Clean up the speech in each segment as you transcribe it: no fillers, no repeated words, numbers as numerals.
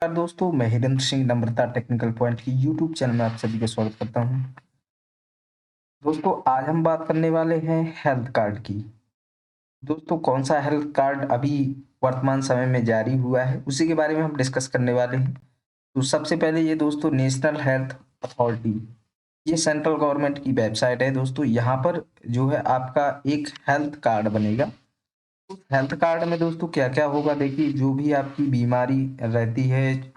नमस्कार दोस्तों, मैं हिरेंद्र सिंह नम्रता टेक्निकल पॉइंट की यूट्यूब चैनल में आप सभी का स्वागत करता हूं। दोस्तों, आज हम बात करने वाले हैं हेल्थ कार्ड की। दोस्तों, कौन सा हेल्थ कार्ड अभी वर्तमान समय में जारी हुआ है, उसी के बारे में हम डिस्कस करने वाले हैं। तो सबसे पहले ये दोस्तों नेशनल हेल्थ अथॉरिटी, ये सेंट्रल गवर्नमेंट की वेबसाइट है दोस्तों। यहाँ पर जो है आपका एक हेल्थ कार्ड बनेगा। उस हेल्थ कार्ड में दोस्तों क्या-क्या होगा, देखिए जो भी आपकी बीमारी रहती है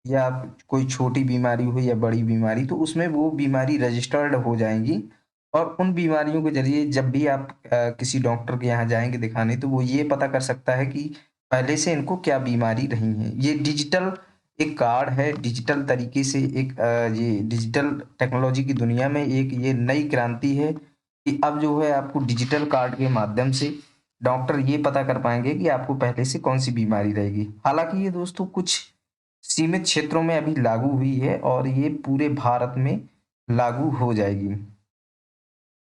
या कोई छोटी बीमारी हो या बड़ी बीमारी, तो उसमें वो बीमारी रजिस्टर्ड हो जाएँगी। और उन बीमारियों के ज़रिए जब भी आप किसी डॉक्टर के यहाँ जाएँगे दिखाने, तो वो ये पता कर सकता है कि पहले से इनको क्या बीमारी रही है। ये डिजिटल एक कार्ड है, डिजिटल तरीके से एक ये डिजिटल टेक्नोलॉजी की दुनिया में एक ये नई क्रांति है कि अब जो है आपको डिजिटल कार्ड के माध्यम से डॉक्टर ये पता कर पाएँगे कि आपको पहले से कौन-सी बीमारी रहेगी। हालाँकि ये दोस्तों कुछ सीमित क्षेत्रों में अभी लागू हुई है और ये पूरे भारत में लागू हो जाएगी।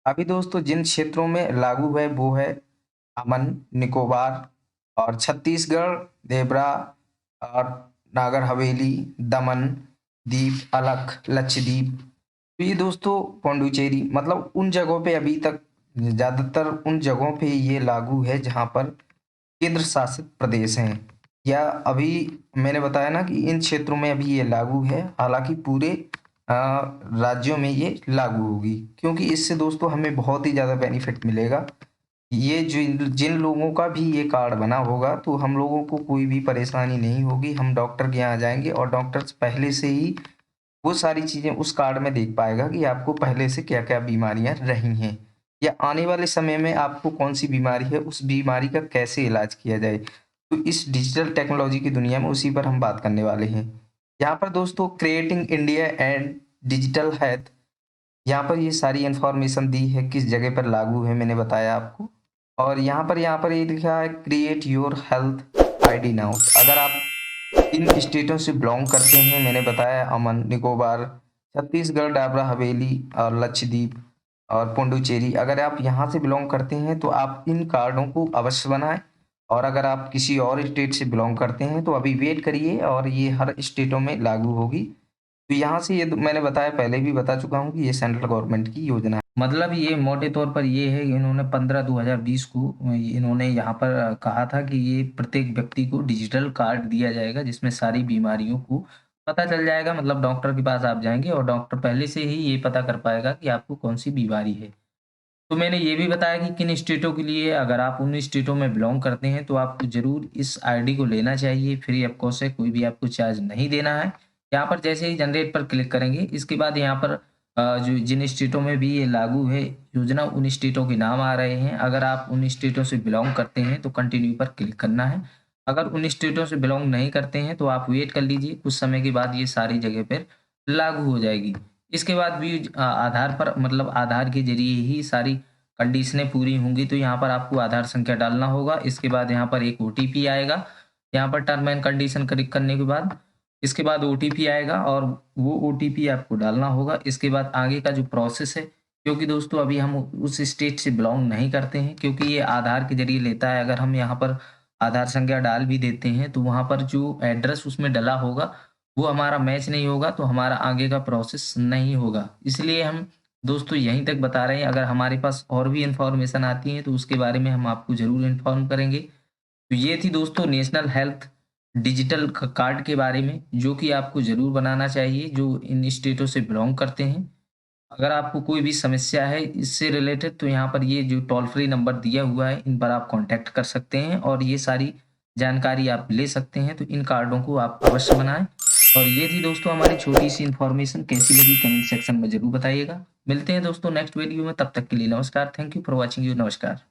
अभी दोस्तों जिन क्षेत्रों में लागू है वो है अमन, निकोबार और छत्तीसगढ़, देवरा और नागर हवेली, दमन, दीव, अलग, लक्षद्वीप। तो ये दोस्तों पौंडुचेरी, मतलब उन जगहों पे अभी तक ज़्यादातर उन जगहों पे ये लागू है जहाँ पर केंद्र शासित प्रदेश हैं। या अभी मैंने बताया ना कि इन क्षेत्रों में अभी ये लागू है, हालाँकि पूरे राज्यों में ये लागू होगी, क्योंकि इससे दोस्तों हमें बहुत ही ज़्यादा बेनिफिट मिलेगा। ये जिन जिन लोगों का भी ये कार्ड बना होगा, तो हम लोगों को कोई भी परेशानी नहीं होगी। हम डॉक्टर के यहाँ जाएँगे और डॉक्टर्स पहले से ही वो सारी चीज़ें उस कार्ड में देख पाएगा कि आपको पहले से क्या-क्या बीमारियाँ रही हैं या आने वाले समय में आपको कौन-सी बीमारी है, उस बीमारी का कैसे इलाज किया जाए। तो इस डिजिटल टेक्नोलॉजी की दुनिया में उसी पर हम बात करने वाले हैं। यहाँ पर दोस्तों creating India and digital health, यहाँ पर ये सारी इन्फॉर्मेशन दी है, किस जगह पर लागू है मैंने बताया आपको। और यहाँ पर ये लिखा है create your health ID now. अगर आप इन स्टेटों से बिलॉन्ग करते हैं, मैंने बताया अमन, निकोबार, छत्तीसगढ़, दादरा हवेली और लक्षद्वीप और पुडुचेरी। अगर आप यहाँ से बिलॉन्ग करते हैं तो आप इन कार्डों को अवश्य बनाएँ। और अगर आप किसी और स्टेट से बिलॉन्ग करते हैं तो अभी वेट करिए, और ये हर स्टेटों में लागू होगी। तो यहाँ से ये मैंने बताया, पहले भी बता चुका हूँ कि ये सेंट्रल गवर्नमेंट की योजना है। मतलब ये मोटे तौर पर ये है कि इन्होंने 15/2020 को इन्होंने यहाँ पर कहा था कि ये प्रत्येक व्यक्ति को डिजिटल कार्ड दिया जाएगा, जिसमें सारी बीमारियों को पता चल जाएगा। मतलब डॉक्टर के पास आप जाएँगे और डॉक्टर पहले से ही ये पता कर पाएगा कि आपको कौन-सी बीमारी है। तो मैंने ये भी बताया कि किन स्टेटों के लिए, अगर आप उन स्टेटों में बिलॉन्ग करते हैं तो आपको ज़रूर इस आईडी को लेना चाहिए। फ्री ऑफ कॉस्ट है, कोई भी आपको चार्ज नहीं देना है। यहाँ पर जैसे ही जनरेट पर क्लिक करेंगे, इसके बाद यहाँ पर जो जिन स्टेटों में भी ये लागू है योजना, उन स्टेटों के नाम आ रहे हैं। अगर आप उन स्टेटों से बिलॉन्ग करते हैं तो कंटिन्यू पर क्लिक करना है। अगर उन स्टेटों से बिलॉन्ग नहीं करते हैं तो आप वेट कर लीजिए, कुछ समय के बाद ये सारी जगह पर लागू हो जाएगी। इसके बाद भी आधार पर, मतलब आधार के ज़रिए ही सारी कंडीशनें पूरी होंगी, तो यहाँ पर आपको आधार संख्या डालना होगा। इसके बाद यहाँ पर एक ओटीपी आएगा। यहाँ पर टर्म एंड कंडीशन क्लिक करने के बाद इसके बाद ओटीपी आएगा और वो ओटीपी आपको डालना होगा। इसके बाद आगे का जो प्रोसेस है, क्योंकि दोस्तों अभी हम उस स्टेट से बिलॉन्ग नहीं करते हैं, क्योंकि ये आधार के ज़रिए लेता है। अगर हम यहाँ पर आधार संख्या डाल भी देते हैं, तो वहाँ पर जो एड्रेस उसमें डला होगा, वो हमारा मैच नहीं होगा, तो हमारा आगे का प्रोसेस नहीं होगा। इसलिए हम दोस्तों यहीं तक बता रहे हैं। अगर हमारे पास और भी इन्फॉर्मेशन आती है तो उसके बारे में हम आपको ज़रूर इन्फॉर्म करेंगे। तो ये थी दोस्तों नेशनल हेल्थ डिजिटल कार्ड के बारे में, जो कि आपको ज़रूर बनाना चाहिए जो इन स्टेटों से बिलोंग करते हैं। अगर आपको कोई भी समस्या है इससे रिलेटेड, तो यहाँ पर ये जो टोल फ्री नंबर दिया हुआ है, इन पर आप कॉन्टैक्ट कर सकते हैं और ये सारी जानकारी आप ले सकते हैं। तो इन कार्डों को आप अवश्य बनाएँ। और ये थी दोस्तों हमारी छोटी-सी इन्फॉर्मेशन, कैसी लगी कमेंट सेक्शन में ज़रूर बताइएगा। मिलते हैं दोस्तों नेक्स्ट वीडियो में, तब तक के लिए नमस्कार। Thank you for watching you. नमस्कार।